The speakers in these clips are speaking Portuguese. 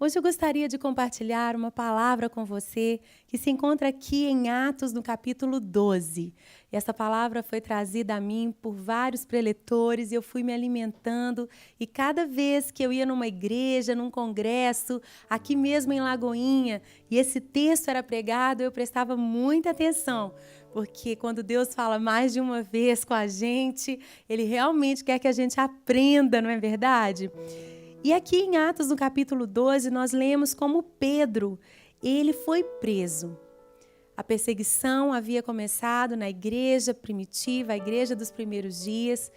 Hoje eu gostaria de compartilhar uma palavra com você que se encontra aqui em Atos, no capítulo 12. E essa palavra foi trazida a mim por vários preletores e eu fui me alimentando. E cada vez que eu ia numa igreja, num congresso, aqui mesmo em Lagoinha, e esse texto era pregado, eu prestava muita atenção. Porque quando Deus fala mais de uma vez com a gente, Ele realmente quer que a gente aprenda, não é verdade? E aqui em Atos, no capítulo 12, nós lemos como Pedro, ele foi preso. A perseguição havia começado na igreja primitiva, a igreja dos primeiros dias.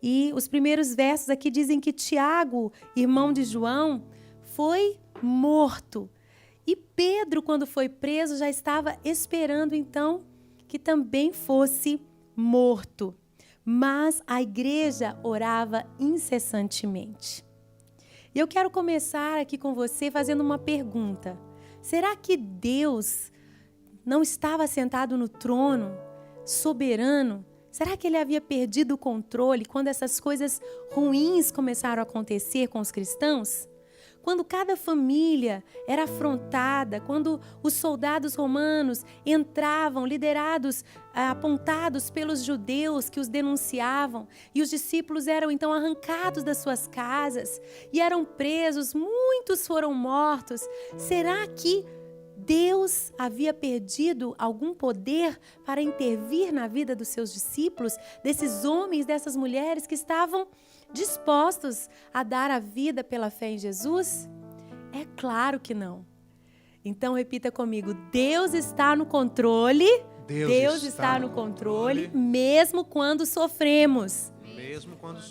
E os primeiros versos aqui dizem que Tiago, irmão de João, foi morto. E Pedro, quando foi preso, já estava esperando, então, que também fosse morto. Mas a igreja orava incessantemente. E eu quero começar aqui com você fazendo uma pergunta. Será que Deus não estava sentado no trono, soberano? Será que ele havia perdido o controle quando essas coisas ruins começaram a acontecer com os cristãos? Quando cada família era afrontada, quando os soldados romanos entravam, liderados, apontados pelos judeus que os denunciavam, e os discípulos eram então arrancados das suas casas e eram presos, muitos foram mortos. Será que Deus havia perdido algum poder para intervir na vida dos seus discípulos, desses homens, dessas mulheres que estavam dispostos a dar a vida pela fé em Jesus? É claro que não. Então repita comigo: Deus está no controle. Deus está no controle, mesmo quando sofremos.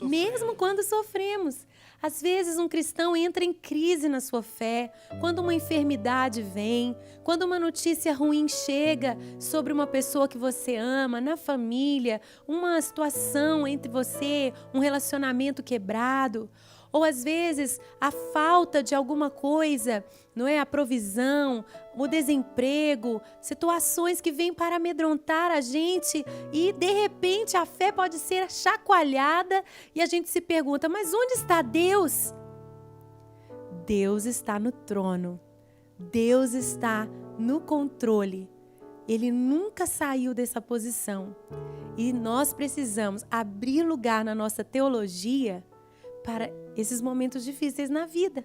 Mesmo quando sofremos. Às vezes um cristão entra em crise na sua fé, quando uma enfermidade vem, quando uma notícia ruim chega sobre uma pessoa que você ama, na família, uma situação entre você, um relacionamento quebrado. Ou às vezes a falta de alguma coisa, não é? A provisão, o desemprego, situações que vêm para amedrontar a gente e de repente a fé pode ser chacoalhada e a gente se pergunta: mas onde está Deus? Deus está no trono. Deus está no controle. Ele nunca saiu dessa posição. E nós precisamos abrir lugar na nossa teologia para esses momentos difíceis na vida.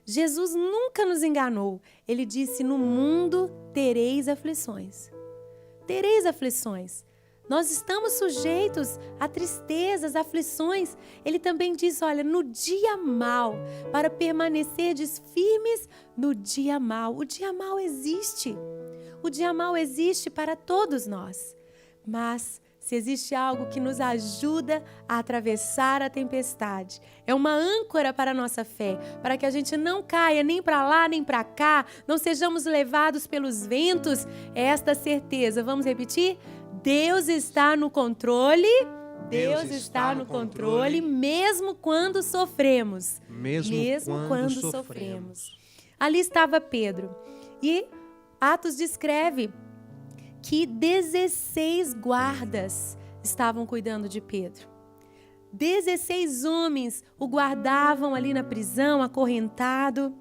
Jesus nunca nos enganou. Ele disse: no mundo tereis aflições. Tereis aflições. Nós estamos sujeitos a tristezas, aflições. Ele também diz: olha, no dia mau, para permanecerdes firmes no dia mau. O dia mau existe. O dia mau existe para todos nós. Mas se existe algo que nos ajuda a atravessar a tempestade, é uma âncora para a nossa fé, para que a gente não caia nem para lá nem para cá, não sejamos levados pelos ventos, é esta certeza. Vamos repetir? Deus está no controle. Deus está no controle, mesmo quando sofremos. Mesmo quando sofremos. Ali estava Pedro. E Atos descreve que 16 guardas estavam cuidando de Pedro. 16 homens o guardavam ali na prisão, acorrentado.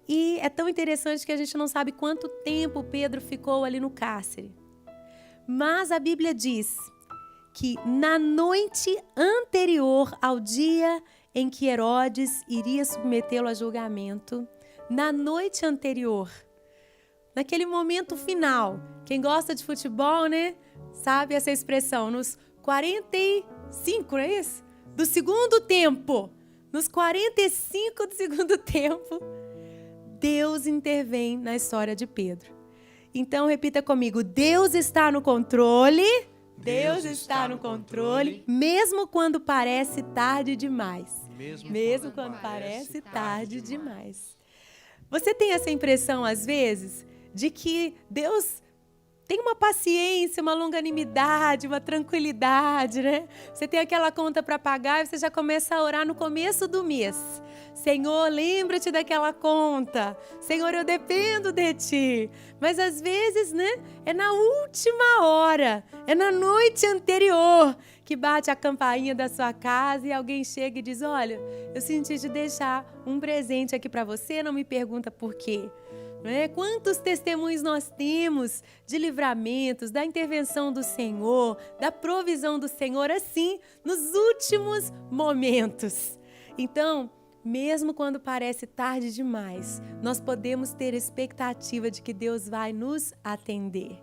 E é tão interessante que a gente não sabe quanto tempo Pedro ficou ali no cárcere. Mas a Bíblia diz que na noite anterior ao dia em que Herodes iria submetê-lo a julgamento, na noite anterior, naquele momento final, quem gosta de futebol, né, sabe essa expressão, nos 45, não é isso? Do segundo tempo, nos 45 do segundo tempo, Deus intervém na história de Pedro. Então repita comigo: Deus está no controle. Deus está no controle, mesmo quando parece tarde demais. Mesmo quando parece tarde demais. Você tem essa impressão às vezes de que Deus tem uma paciência, uma longanimidade, uma tranquilidade, né? Você tem aquela conta para pagar e você já começa a orar no começo do mês. Senhor, lembra-te daquela conta. Senhor, eu dependo de Ti. Mas às vezes, né, é na última hora, é na noite anterior que bate a campainha da sua casa e alguém chega e diz, olha, eu senti de deixar um presente aqui para você, não me pergunta por quê. Quantos testemunhos nós temos de livramentos, da intervenção do Senhor, da provisão do Senhor, assim, nos últimos momentos. Então, mesmo quando parece tarde demais, nós podemos ter expectativa de que Deus vai nos atender.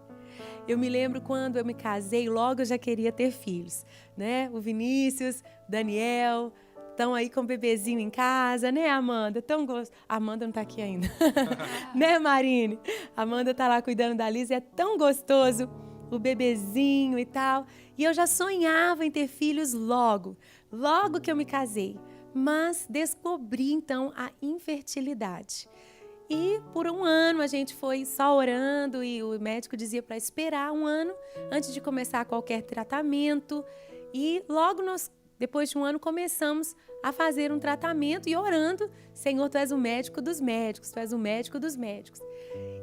Eu me lembro quando eu me casei, logo eu já queria ter filhos, né? O Vinícius, o Daniel, estão aí com o bebezinho em casa, né, Amanda? Tão gostoso. Amanda não está aqui ainda. Né, Marine? Amanda está lá cuidando da Liz, é tão gostoso o bebezinho e tal. E eu já sonhava em ter filhos logo que eu me casei. Mas descobri, então, a infertilidade. E por um ano a gente foi só orando e o médico dizia para esperar um ano antes de começar qualquer tratamento. E logo depois de um ano, começamos a fazer um tratamento e orando, Senhor, Tu és o médico dos médicos, Tu és o médico dos médicos.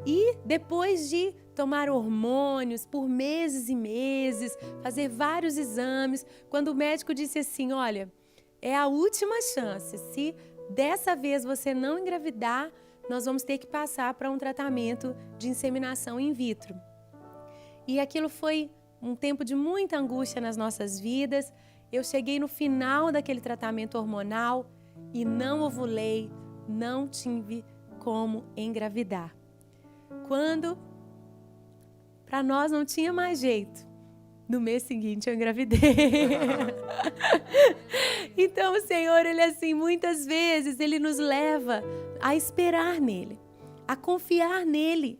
E depois de tomar hormônios por meses e meses, fazer vários exames, quando o médico disse assim, olha, é a última chance, se dessa vez você não engravidar, nós vamos ter que passar para um tratamento de inseminação in vitro. E aquilo foi um tempo de muita angústia nas nossas vidas. Eu cheguei no final daquele tratamento hormonal e não ovulei, não tive como engravidar. Quando, para nós não tinha mais jeito, no mês seguinte eu engravidei. Então o Senhor, Ele assim, muitas vezes, Ele nos leva a esperar nele, a confiar nele,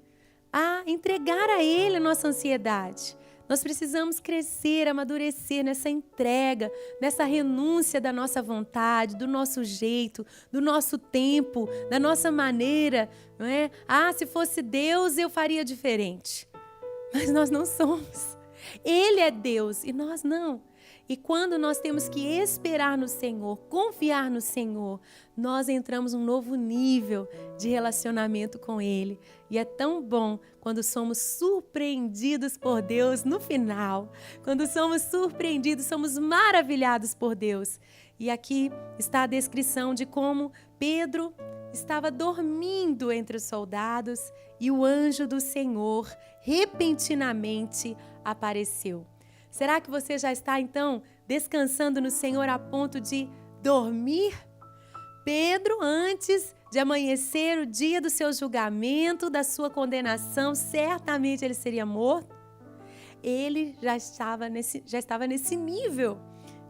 a entregar a Ele a nossa ansiedade. Nós precisamos crescer, amadurecer nessa entrega, nessa renúncia da nossa vontade, do nosso jeito, do nosso tempo, da nossa maneira. Não é? Se fosse Deus, eu faria diferente. Mas nós não somos. Ele é Deus e nós não. E quando nós temos que esperar no Senhor, confiar no Senhor, nós entramos num novo nível de relacionamento com Ele. E é tão bom quando somos surpreendidos por Deus no final. Quando somos surpreendidos, somos maravilhados por Deus. E aqui está a descrição de como Pedro estava dormindo entre os soldados e o anjo do Senhor repentinamente apareceu. Será que você já está, então, descansando no Senhor a ponto de dormir? Pedro, antes de amanhecer o dia do seu julgamento, da sua condenação, certamente ele seria morto. Ele já estava nesse nível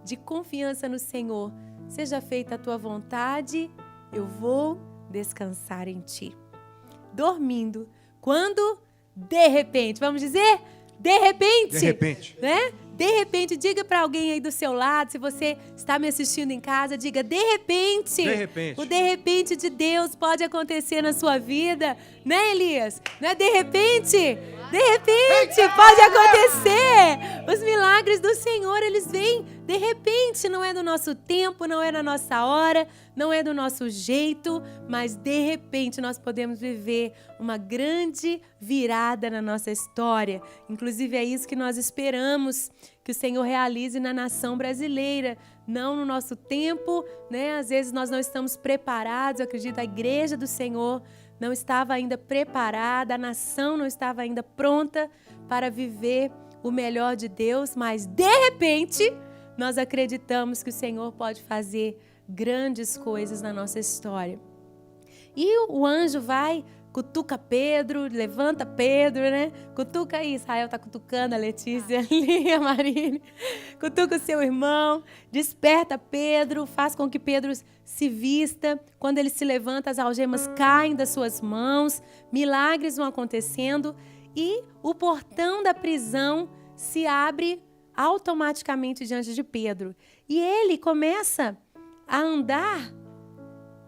de confiança no Senhor. Seja feita a tua vontade, eu vou descansar em ti. Dormindo, quando de repente, vamos dizer, de repente, né? De repente, diga para alguém aí do seu lado, se você está me assistindo em casa, diga, de repente, o de repente de Deus pode acontecer na sua vida, né, Elias? Não é de repente pode acontecer. Os milagres do Senhor, eles vêm de repente, não é do nosso tempo, não é na nossa hora, não é do nosso jeito, mas de repente nós podemos viver uma grande virada na nossa história. Inclusive é isso que nós esperamos que o Senhor realize na nação brasileira, não no nosso tempo, né? Às vezes nós não estamos preparados, eu acredito, a igreja do Senhor não estava ainda preparada, a nação não estava ainda pronta para viver o melhor de Deus, mas de repente nós acreditamos que o Senhor pode fazer grandes coisas na nossa história. E o anjo vai, cutuca Pedro, levanta Pedro, né? Cutuca aí, Israel tá cutucando a Letícia ali, a Marine. Cutuca o seu irmão, desperta Pedro, faz com que Pedro se vista. Quando ele se levanta, as algemas caem das suas mãos, milagres vão acontecendo e o portão da prisão se abre automaticamente diante de Pedro. E ele começa a andar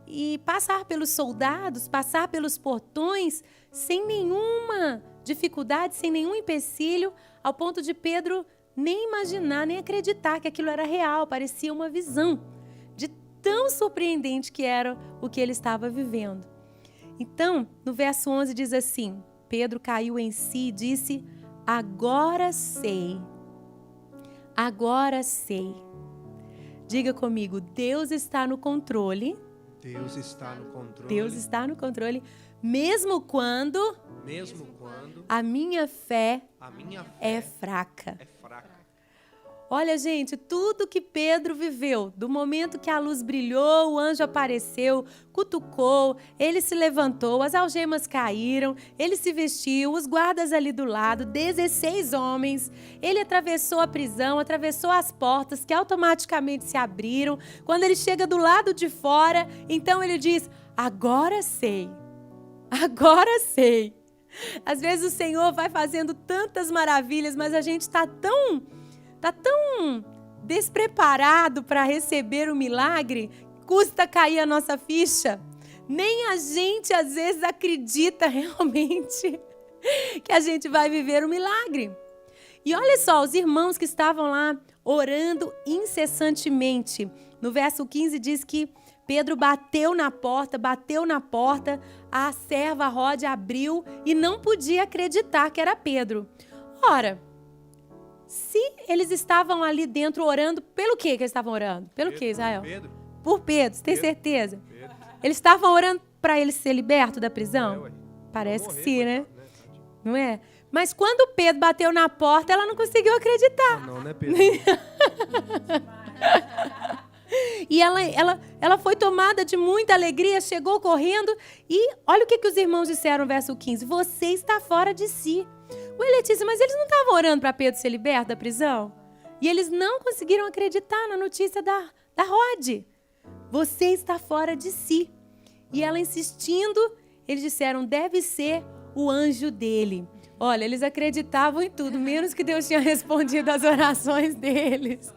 e passar pelos soldados, passar pelos portões, sem nenhuma dificuldade, sem nenhum empecilho, ao ponto de Pedro nem imaginar, nem acreditar que aquilo era real, parecia uma visão, de tão surpreendente que era o que ele estava vivendo. Então, no verso 11 diz assim, Pedro caiu em si e disse, agora sei. Agora sei. Diga comigo, Deus está no controle. Deus está no controle. Deus está no controle, mesmo quando a minha fé é fraca. Olha, gente, tudo que Pedro viveu, do momento que a luz brilhou, o anjo apareceu, cutucou, ele se levantou, as algemas caíram, ele se vestiu, os guardas ali do lado, 16 homens, ele atravessou a prisão, atravessou as portas que automaticamente se abriram. Quando ele chega do lado de fora, então ele diz, agora sei, agora sei. Às vezes o Senhor vai fazendo tantas maravilhas, mas a gente está tão despreparado para receber o milagre, custa cair a nossa ficha. Nem a gente, às vezes, acredita realmente que a gente vai viver o milagre. E olha só, os irmãos que estavam lá orando incessantemente. No verso 15 diz que Pedro bateu na porta, a serva Rode abriu e não podia acreditar que era Pedro. Ora, se eles estavam ali dentro orando, pelo que eles estavam orando? Pelo que, Israel? Pedro. Por Pedro, você tem certeza? Pedro. Eles estavam orando para ele ser liberto da prisão? Parece que sim, né? Não é? Mas quando Pedro bateu na porta, ela não conseguiu acreditar. Não é Pedro. E ela foi tomada de muita alegria, chegou correndo e olha o que os irmãos disseram no verso 15. Você está fora de si. Ué, Letícia, mas eles não estavam orando para Pedro ser liberto da prisão? E eles não conseguiram acreditar na notícia da Rode. Você está fora de si. E ela insistindo, eles disseram, deve ser o anjo dele. Olha, eles acreditavam em tudo, menos que Deus tinha respondido às orações deles.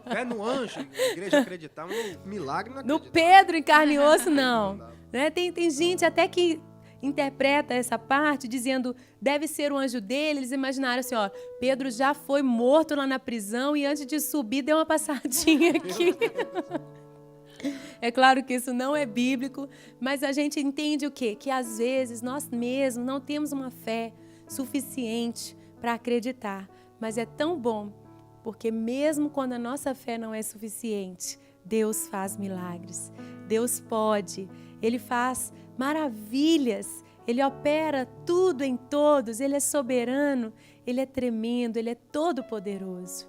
É no anjo, a igreja acreditava, no milagre não acreditava. No Pedro em carne e osso, não. Né? Tem gente até que interpreta essa parte dizendo, deve ser o anjo dele. Eles imaginaram assim, ó, Pedro já foi morto lá na prisão e antes de subir deu uma passadinha aqui. É claro que isso não é bíblico, mas a gente entende o quê? Que às vezes nós mesmos não temos uma fé suficiente para acreditar. Mas é tão bom, porque mesmo quando a nossa fé não é suficiente, Deus faz milagres. Deus pode, Ele faz maravilhas, Ele opera tudo em todos, Ele é soberano, Ele é tremendo, Ele é todo poderoso.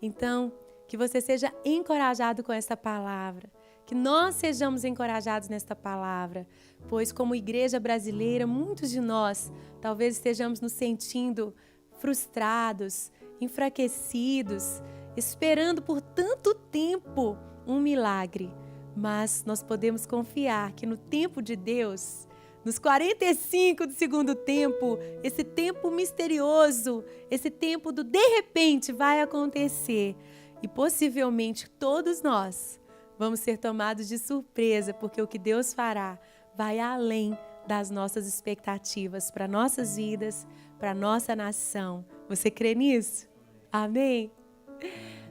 Então, que você seja encorajado com essa palavra. Que nós sejamos encorajados nesta palavra, pois como igreja brasileira, muitos de nós talvez estejamos nos sentindo frustrados, enfraquecidos, esperando por tanto tempo um milagre. Mas nós podemos confiar que no tempo de Deus, nos 45 do segundo tempo, esse tempo misterioso, esse tempo do de repente vai acontecer. E possivelmente todos nós vamos ser tomados de surpresa, porque o que Deus fará vai além das nossas expectativas para nossas vidas, para nossa nação. Você crê nisso? Amém?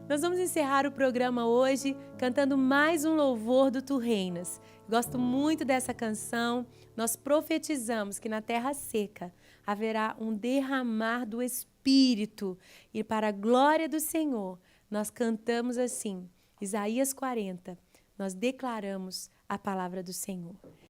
Nós vamos encerrar o programa hoje cantando mais um louvor do Tu Reinas. Gosto muito dessa canção. Nós profetizamos que na terra seca haverá um derramar do Espírito e para a glória do Senhor nós cantamos assim, Isaías 40, nós declaramos a palavra do Senhor.